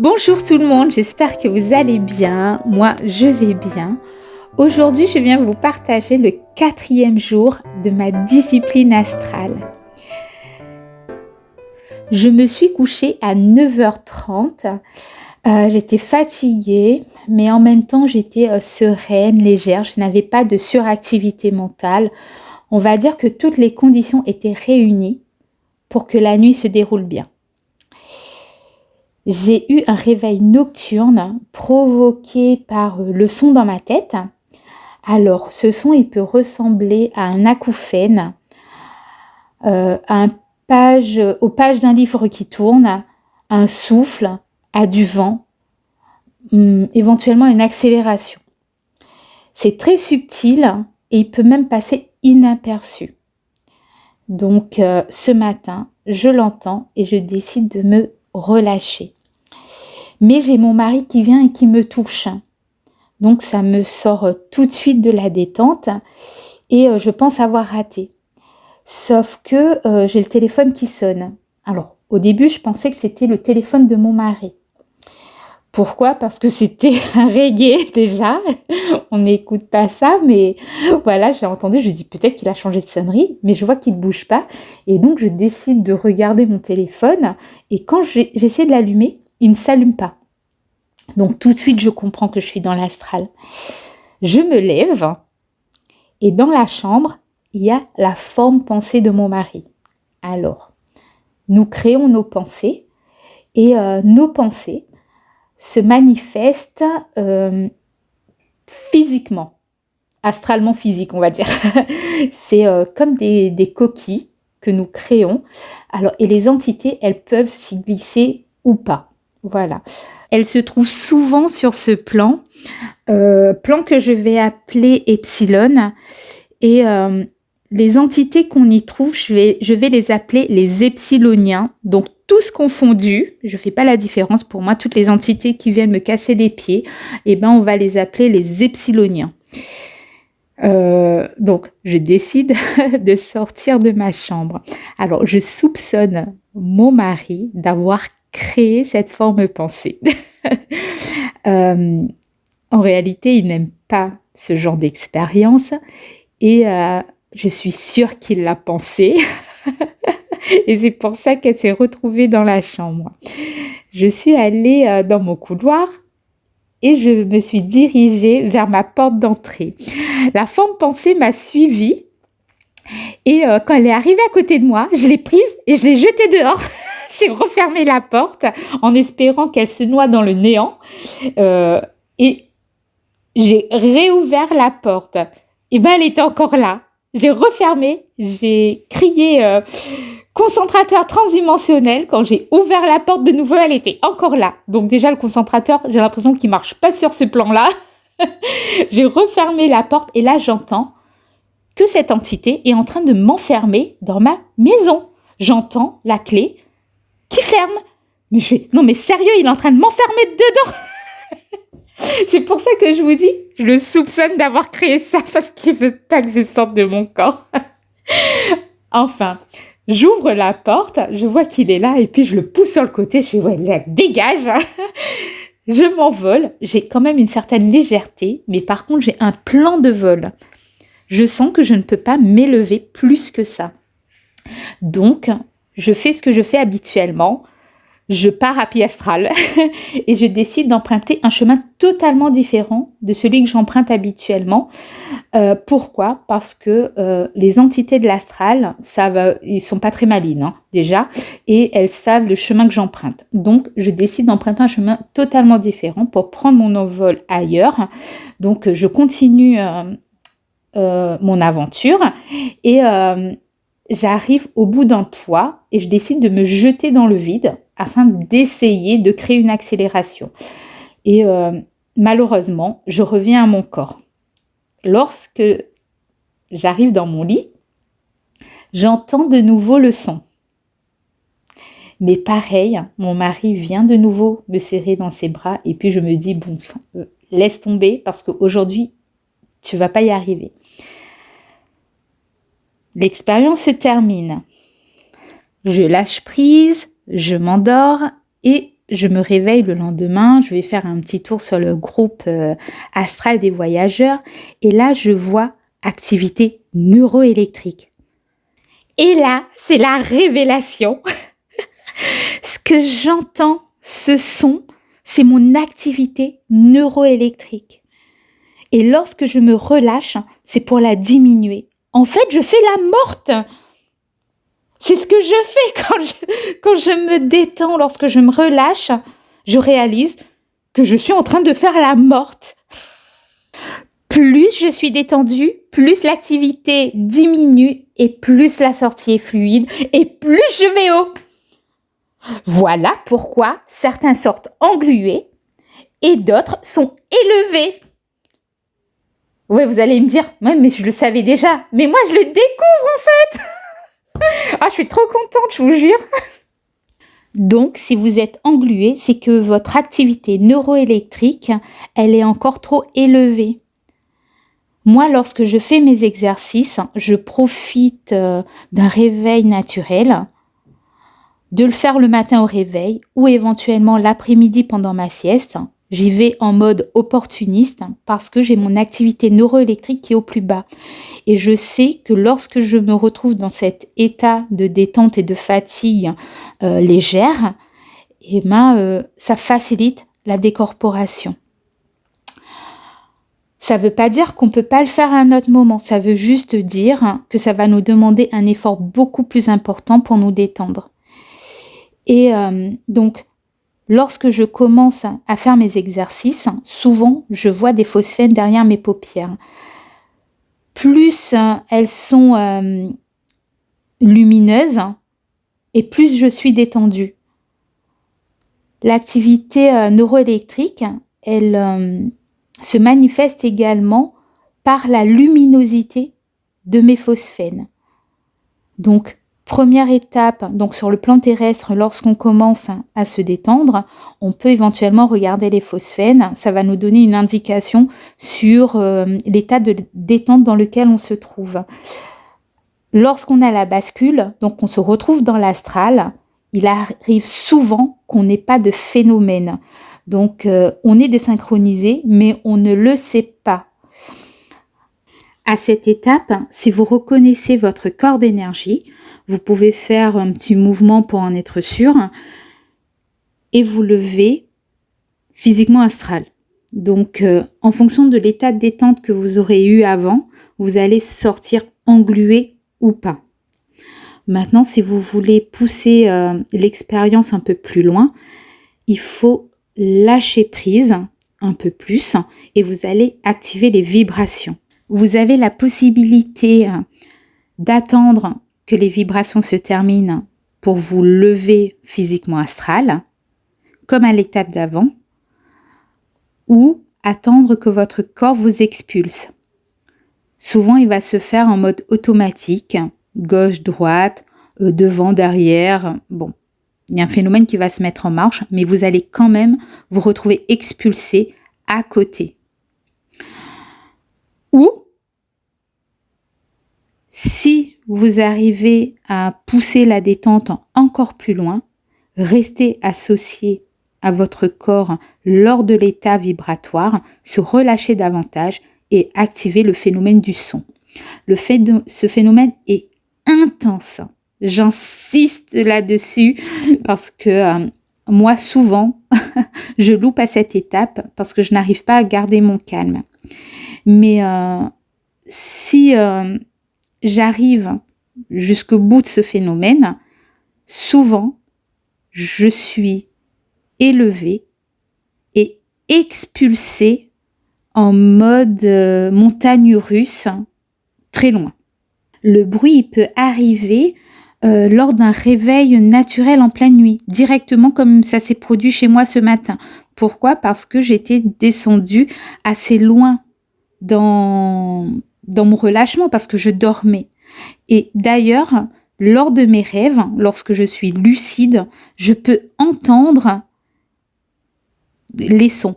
Bonjour tout le monde, j'espère que vous allez bien. Moi, je vais bien. Aujourd'hui, je viens vous partager le 4e jour de ma discipline astrale. Je me suis couchée à 9h30. J'étais fatiguée, mais en même temps, j'étais sereine, légère. Je n'avais pas de suractivité mentale. On va dire que toutes les conditions étaient réunies pour que la nuit se déroule bien. J'ai eu un réveil nocturne provoqué par le son dans ma tête. Alors, ce son, il peut ressembler à un acouphène, aux pages d'un livre qui tourne, à un souffle, à du vent, éventuellement une accélération. C'est très subtil et il peut même passer inaperçu. Donc, ce matin, je l'entends et je décide de me relâcher. Mais j'ai mon mari qui vient et qui me touche. Donc, ça me sort tout de suite de la détente et je pense avoir raté. Sauf que j'ai le téléphone qui sonne. Alors, au début, je pensais que c'était le téléphone de mon mari. Pourquoi ? Parce que c'était un reggae déjà. On n'écoute pas ça, mais voilà, j'ai entendu, je dis peut-être qu'il a changé de sonnerie, mais je vois qu'il ne bouge pas. Et donc, je décide de regarder mon téléphone et quand j'essaie de l'allumer, il ne s'allume pas. Donc, tout de suite, je comprends que je suis dans l'astral. Je me lève et dans la chambre, il y a la forme pensée de mon mari. Alors, nous créons nos pensées et nos pensées se manifestent physiquement, astralement physique, on va dire. C'est comme des coquilles que nous créons. Alors, et les entités, elles peuvent s'y glisser ou pas. Voilà. Elles se trouvent souvent sur ce plan que je vais appeler Epsilon. Et les entités qu'on y trouve, je vais les appeler les epsiloniens. Donc, tous confondus, je ne fais pas la différence pour moi, toutes les entités qui viennent me casser les pieds, on va les appeler les epsiloniens. Donc, je décide de sortir de ma chambre. Alors, je soupçonne mon mari d'avoir créé cette forme pensée. En réalité, il n'aime pas ce genre d'expérience et je suis sûre qu'il l'a pensé. Et c'est pour ça qu'elle s'est retrouvée dans la chambre. Je suis allée dans mon couloir et je me suis dirigée vers ma porte d'entrée. La forme pensée m'a suivie et quand elle est arrivée à côté de moi, je l'ai prise et je l'ai jetée dehors. J'ai refermé la porte en espérant qu'elle se noie dans le néant et j'ai réouvert la porte. Et elle était encore là. J'ai refermé, j'ai crié concentrateur transdimensionnel. Quand j'ai ouvert la porte de nouveau, elle était encore là. Donc déjà, le concentrateur, j'ai l'impression qu'il ne marche pas sur ce plan-là. J'ai refermé la porte et là, j'entends que cette entité est en train de m'enfermer dans ma maison. J'entends la clé qui ferme. Non mais sérieux, il est en train de m'enfermer dedans. C'est pour ça que je vous dis, je le soupçonne d'avoir créé ça parce qu'il veut pas que je sorte de mon corps. Enfin, j'ouvre la porte, je vois qu'il est là et puis je le pousse sur le côté, je fais ouais, là, dégage. Je m'envole, j'ai quand même une certaine légèreté, mais par contre j'ai un plan de vol. Je sens que je ne peux pas m'élever plus que ça. Donc, je fais ce que je fais habituellement. Je pars à pied astral et je décide d'emprunter un chemin totalement différent de celui que j'emprunte habituellement. Pourquoi ? Parce que les entités de l'astral ils sont pas très malines déjà, et elles savent le chemin que j'emprunte. Donc, je décide d'emprunter un chemin totalement différent pour prendre mon envol ailleurs. Donc, je continue mon aventure et j'arrive au bout d'un toit et je décide de me jeter dans le vide afin d'essayer de créer une accélération. Et malheureusement, je reviens à mon corps. Lorsque j'arrive dans mon lit, j'entends de nouveau le son. Mais pareil, mon mari vient de nouveau me serrer dans ses bras et puis je me dis, bon, laisse tomber parce qu'aujourd'hui, tu ne vas pas y arriver. L'expérience se termine. Je lâche prise, je m'endors et je me réveille le lendemain, je vais faire un petit tour sur le groupe astral des voyageurs et là, je vois activité neuroélectrique. Et là, c'est la révélation. Ce que j'entends, ce son, c'est mon activité neuroélectrique. Et lorsque je me relâche, c'est pour la diminuer. En fait, je fais la morte. C'est ce que je fais quand je me détends, lorsque je me relâche, je réalise que je suis en train de faire la morte. Plus je suis détendue, plus l'activité diminue et plus la sortie est fluide et plus je vais haut. Voilà pourquoi certains sortent englués et d'autres sont élevés. Oui, vous allez me dire, ouais, mais je le savais déjà. Mais moi, je le découvre en fait. Ah, je suis trop contente, je vous jure. Donc, si vous êtes englué, c'est que votre activité neuroélectrique, elle est encore trop élevée. Moi, lorsque je fais mes exercices, je profite d'un réveil naturel, de le faire le matin au réveil ou éventuellement l'après-midi pendant ma sieste. J'y vais en mode opportuniste parce que j'ai mon activité neuroélectrique qui est au plus bas. Et je sais que lorsque je me retrouve dans cet état de détente et de fatigue légère, ça facilite la décorporation. Ça ne veut pas dire qu'on ne peut pas le faire à un autre moment. Ça veut juste dire que ça va nous demander un effort beaucoup plus important pour nous détendre. Et donc, lorsque je commence à faire mes exercices, souvent, je vois des phosphènes derrière mes paupières. Plus elles sont lumineuses et plus je suis détendue. L'activité neuroélectrique, elle se manifeste également par la luminosité de mes phosphènes. Donc, première étape, donc sur le plan terrestre, lorsqu'on commence à se détendre, on peut éventuellement regarder les phosphènes. Ça va nous donner une indication sur l'état de détente dans lequel on se trouve. Lorsqu'on a la bascule, donc on se retrouve dans l'astral, il arrive souvent qu'on n'ait pas de phénomène. Donc, on est désynchronisé, mais on ne le sait pas. À cette étape, si vous reconnaissez votre corps d'énergie, vous pouvez faire un petit mouvement pour en être sûr et vous levez physiquement astral. Donc, en fonction de l'état de détente que vous aurez eu avant, vous allez sortir englué ou pas. Maintenant, si vous voulez pousser l'expérience un peu plus loin, il faut lâcher prise un peu plus et vous allez activer les vibrations. Vous avez la possibilité d'attendre que les vibrations se terminent pour vous lever physiquement astral, comme à l'étape d'avant, ou attendre que votre corps vous expulse. Souvent, il va se faire en mode automatique, gauche, droite, devant, derrière. Bon, il y a un phénomène qui va se mettre en marche, mais vous allez quand même vous retrouver expulsé à côté. Ou, si vous arrivez à pousser la détente encore plus loin, restez associé à votre corps lors de l'état vibratoire, se relâcher davantage et activer le phénomène du son. Ce phénomène est intense. J'insiste là-dessus parce que moi, souvent, je loupe à cette étape parce que je n'arrive pas à garder mon calme. Mais si j'arrive jusqu'au bout de ce phénomène, souvent, je suis élevée et expulsée en mode montagne russe, très loin. Le bruit il peut arriver lors d'un réveil naturel en pleine nuit, directement comme ça s'est produit chez moi ce matin. Pourquoi ? Parce que j'étais descendue assez loin dans mon relâchement, parce que je dormais. Et d'ailleurs, lors de mes rêves, lorsque je suis lucide, je peux entendre les sons.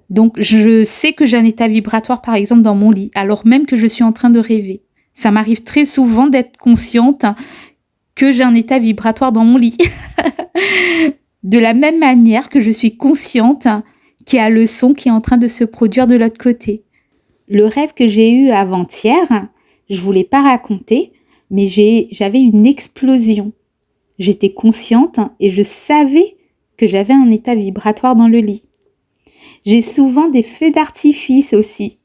Donc, je sais que j'ai un état vibratoire, par exemple, dans mon lit, alors même que je suis en train de rêver. Ça m'arrive très souvent d'être consciente que j'ai un état vibratoire dans mon lit. de la même manière que je suis consciente qu'il y a le son qui est en train de se produire de l'autre côté. Le rêve que j'ai eu avant-hier, je ne vous l'ai pas raconté, mais j'avais une explosion. J'étais consciente et je savais que j'avais un état vibratoire dans le lit. J'ai souvent des feux d'artifice aussi.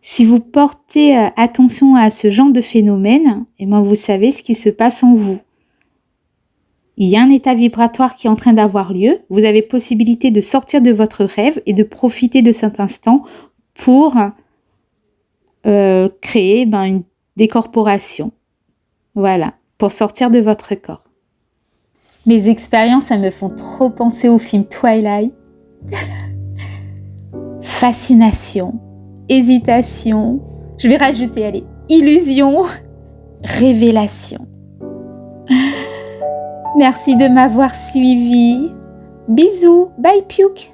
Si vous portez attention à ce genre de phénomène, eh bien vous savez ce qui se passe en vous. Il y a un état vibratoire qui est en train d'avoir lieu. Vous avez possibilité de sortir de votre rêve et de profiter de cet instant pour créer une décorporation. Voilà, pour sortir de votre corps. Mes expériences, elles me font trop penser au film Twilight. Fascination, hésitation, je vais rajouter, allez, illusion, révélation. Merci de m'avoir suivi. Bisous, bye Piouk.